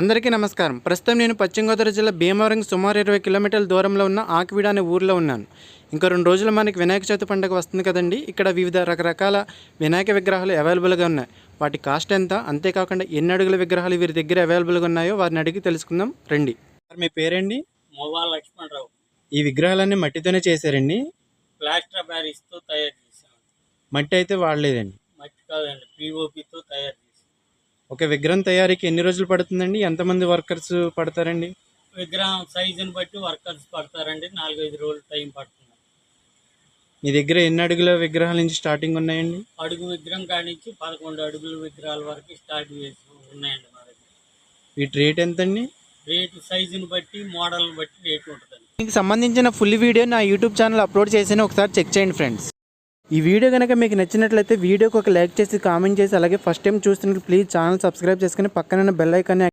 అందరికీ నమస్కారం. ప్రస్తుతం నేను పశ్చిమ గోదావరి జిల్లా భీమవరం సుమారు 20 కిలోమీటర్ల దూరంలో ఉన్న ఆకివీడు అనే ఊరిలో ఉన్నాను. ఇంకా 2 రోజులు మనకి వినాయక చవితి పండుగ వస్తుంది కదండి. ఇక్కడ వివిధ రకరకాల వినాయక విగ్రహాలు అవైలబుల్గా ఉన్నాయి. వాటి కాస్ట్ ఎంత, అంతేకాకుండా ఎన్ని అడుగుల విగ్రహాలు వీరి దగ్గర అవైలబుల్గా ఉన్నాయో వారిని అడిగి తెలుసుకుందాం రండి. మీ పేరండి? మోవా లక్ష్మణరావు. ఈ విగ్రహాలన్నీ మట్టితోనే చేశారండి? ప్లాస్టర్ ప్యారిస్తో తయారు చేశాను. మట్టి అయితే వాడలేదండి? మట్టి కాదండి, పిఓపితో తయారు చేశాను. ఒక విగ్రహం తయారీకి ఎన్ని రోజులు పడుతుందండి? ఎంతమంది వర్కర్స్ పడతారండి? విగ్రహం సైజుని బట్టి వర్కర్స్ పడతారండి. 4-5 రోజులు టైం పడుతుంది. మీ దగ్గర ఎన్ని అడుగుల విగ్రహాల నుంచి స్టార్టింగ్ ఉన్నాయండి? అడుగు విగ్రహం కాడి నుంచి 11 అడుగుల విగ్రహాల వరకు స్టార్ట్ చేసి ఉన్నాయండి మా దగ్గర. వీటి రేట్ ఎంతండి? రేటు సైజుని బట్టి, మోడల్ని బట్టి రేటు ఉంటుందండి. మీకు సంబంధించిన ఫుల్ వీడియో నా యూట్యూబ్ ఛానల్ అప్లోడ్ చేసి ఒకసారి చెక్ చేయండి ఫ్రెండ్స్. ఈ వీడియో కనుక మీకు నచ్చినట్లయితే వీడియోకి ఒక లైక్ చేసి కామెంట్ చేసి, అలాగే ఫస్ట్ టైం చూస్తున్నట్టు ప్లీజ్ ఛానల్ సబ్స్క్రైబ్ చేసుకుని పక్కన బెల్ ఐకాన్ని